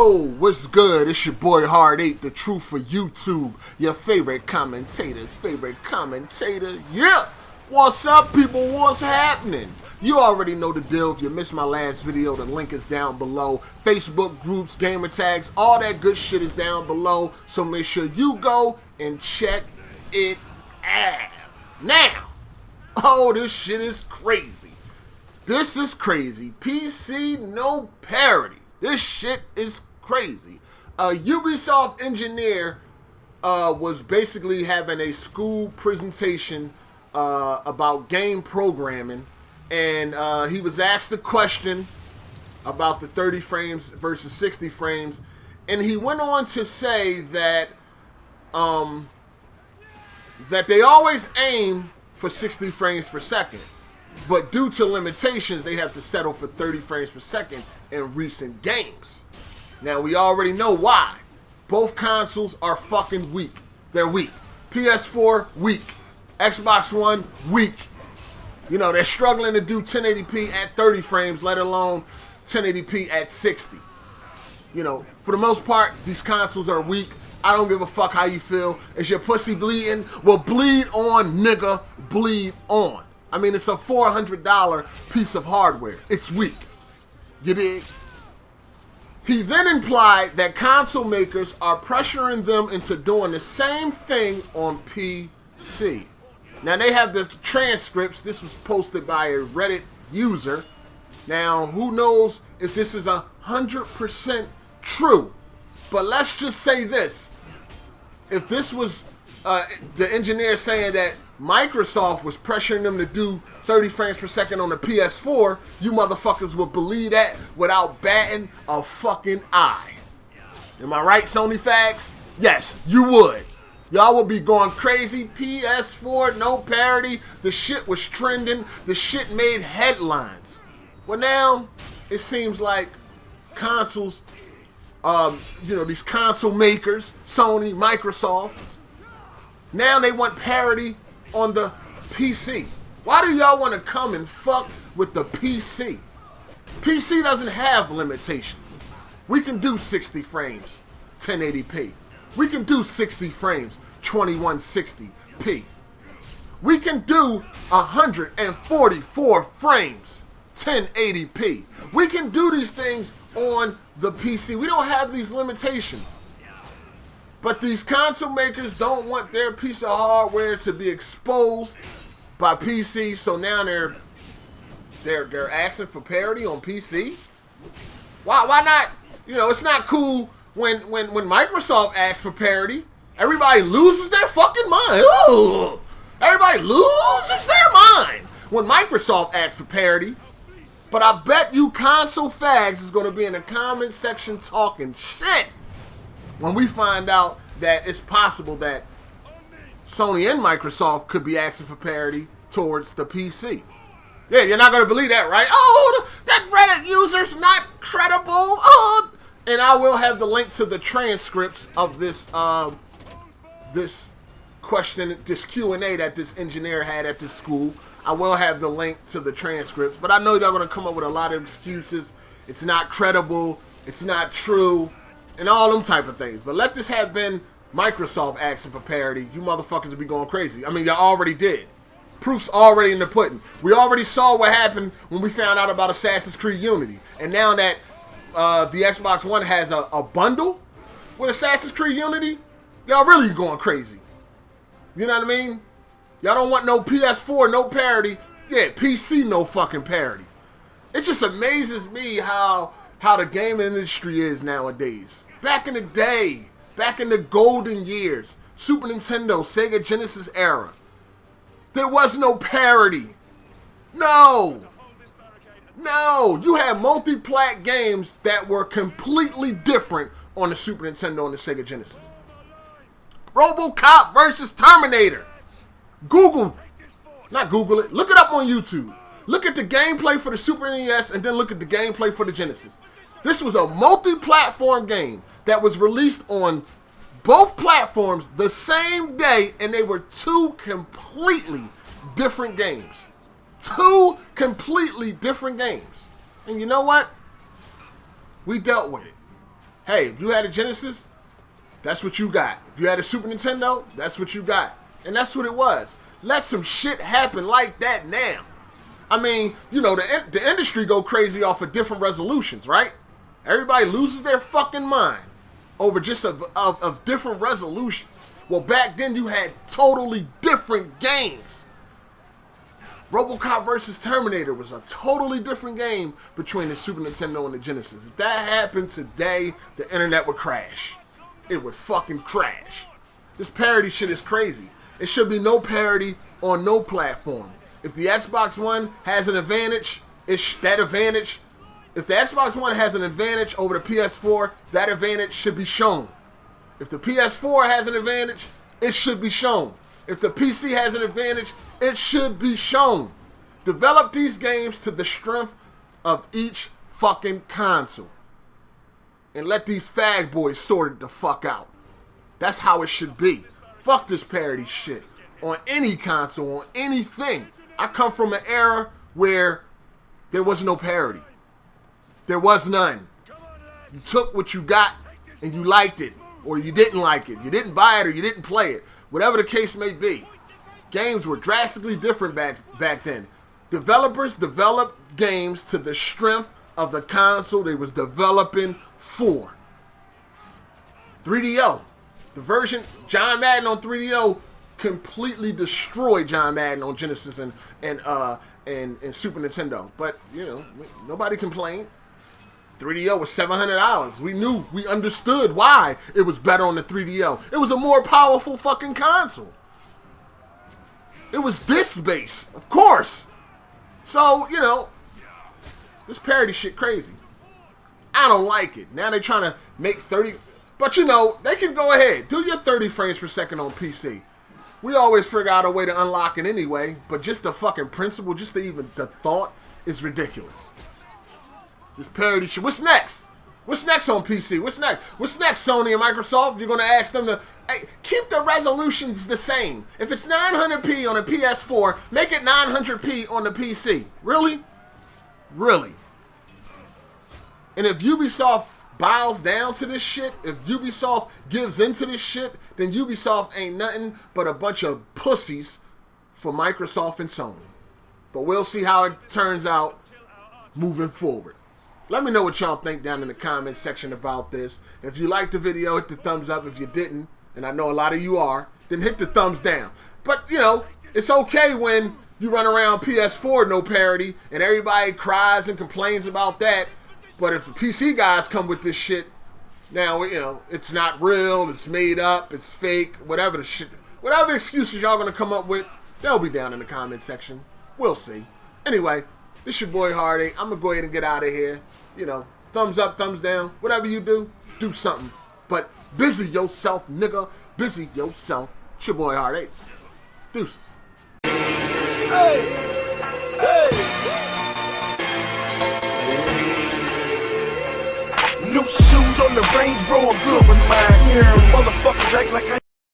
Yo, what's good? It's your boy Hard8, the truth for YouTube, your favorite commentator's favorite commentator. Yeah! What's up, people? What's happening? You already know the deal. If you missed my last video, the link is down below. Facebook groups, gamer tags, all that good shit is down below. So make sure you go and check it out. Now, oh, this shit is crazy. This is crazy. PC no parity. This shit is crazy. A Ubisoft engineer was basically having a school presentation about game programming, and he was asked a question about the 30 frames versus 60 frames, and he went on to say that that they always aim for 60 frames per second, but due to limitations, they have to settle for 30 frames per second in recent games. Now, we already know why. Both consoles are fucking weak. They're weak. PS4, weak. Xbox One, weak. You know, they're struggling to do 1080p at 30 frames, let alone 1080p at 60. You know, for the most part, these consoles are weak. I don't give a fuck how you feel. Is your pussy bleeding? Well, bleed on, nigga. Bleed on. I mean, it's a $400 piece of hardware. It's weak. You dig? He then implied that console makers are pressuring them into doing the same thing on PC. Now, they have the transcripts. This was posted by a Reddit user. Now, who knows if this is 100% true. But let's just say this. If this was the engineer saying that Microsoft was pressuring them to do 30 frames per second on the PS4, you motherfuckers would believe that without batting a fucking eye. Am I right, Sony fags? Yes, you would. Y'all would be going crazy. PS4, no parity. The shit was trending. The shit made headlines. Well, now it seems like consoles, you know, these console makers, Sony, Microsoft, now they want parity on the PC. Why do y'all want to come and fuck with the PC? PC doesn't have limitations. We can do 60 frames, 1080p. We can do 60 frames, 2160p. We can do 144 frames, 1080p. We can do these things on the PC. We don't have these limitations. But these console makers don't want their piece of hardware to be exposed by PC, so now they're asking for parity on PC. Why not? You know, it's not cool when Microsoft asks for parity. Everybody loses their fucking mind. Ooh. Everybody loses their mind when Microsoft asks for parity. But I bet you console fags is going to be in the comment section talking shit when we find out that it's possible that Sony and Microsoft could be asking for parity towards the PC. Yeah, you're not going to believe that, right? Oh, that Reddit user's not credible. Oh. And I will have the link to the transcripts of this this question, this Q&A that this engineer had at this school. I will have the link to the transcripts, but I know they're going to come up with a lot of excuses. It's not credible. It's not true. And all them type of things. But let this have been Microsoft asking for parity. You motherfuckers would be going crazy. I mean, you already did. Proof's already in the pudding. We already saw what happened when we found out about Assassin's Creed Unity. And now that the Xbox One has a bundle with Assassin's Creed Unity, y'all really going crazy. You know what I mean? Y'all don't want no PS4, no parity. Yeah, PC, no fucking parity. It just amazes me how the gaming industry is nowadays. Back in the day, back in the golden years, Super Nintendo, Sega Genesis era, there was no parity. No. You had multi-plat games that were completely different on the Super Nintendo and the Sega Genesis. RoboCop versus Terminator. Not Google it. Look it up on YouTube. Look at the gameplay for the Super NES and then look at the gameplay for the Genesis. This was a multi-platform game that was released on both platforms the same day, and they were two completely different games. Two completely different games. And you know what? We dealt with it. Hey, if you had a Genesis, that's what you got. If you had a Super Nintendo, that's what you got. And that's what it was. Let some shit happen like that now. I mean, you know, the industry go crazy off of different resolutions, right? Everybody loses their fucking mind over just of different resolutions. Well, back then you had totally different games. RoboCop vs. Terminator was a totally different game between the Super Nintendo and the Genesis. If that happened today, the internet would crash. It would fucking crash. This parody shit is crazy. It should be no parody on no platform. If the Xbox One has an advantage, if the Xbox One has an advantage over the PS4, that advantage should be shown. If the PS4 has an advantage, it should be shown. If the PC has an advantage, it should be shown. Develop these games to the strength of each fucking console. And let these fag boys sort it the fuck out. That's how it should be. Fuck this parody shit. On any console, on anything. I come from an era where there was no parody. There was none. You took what you got and you liked it. Or you didn't like it. You didn't buy it or you didn't play it. Whatever the case may be. Games were drastically different back then. Developers developed games to the strength of the console they was developing for. 3DO. The version, John Madden on 3DO completely destroyed John Madden on Genesis and Super Nintendo. But, you know, nobody complained. 3DO was $700. We understood why it was better on the 3DO. It was a more powerful fucking console. It was disc-based, of course. So, you know, this parody shit crazy. I don't like it. Now they're trying to make 30... But, you know, they can go ahead. Do your 30 frames per second on PC. We always figure out a way to unlock it anyway. But just the fucking principle, just the thought is ridiculous. This parody shit. What's next? What's next on PC? What's next? What's next, Sony and Microsoft? You're going to ask them to... Hey, keep the resolutions the same. If it's 900p on a PS4, make it 900p on the PC. Really? Really? And if Ubisoft bows down to this shit, if Ubisoft gives into this shit, then Ubisoft ain't nothing but a bunch of pussies for Microsoft and Sony. But we'll see how it turns out moving forward. Let me know what y'all think down in the comment section about this. If you liked the video, hit the thumbs up. If you didn't, and I know a lot of you are, then hit the thumbs down. But, you know, it's okay when you run around PS4 no parody and everybody cries and complains about that. But if the PC guys come with this shit, now, you know, it's not real, it's made up, it's fake, whatever the shit, whatever excuses y'all gonna come up with, they'll be down in the comment section. We'll see. Anyway, this your boy Hard8. I'm gonna go ahead and get out of here. You know, thumbs up, thumbs down, whatever you do something. But busy yourself, nigga. Busy yourself. It's your boy Hard8. Deuces. Hey! Hey! New shoes on the Range Rover, good for mine. Yeah, motherfuckers act like I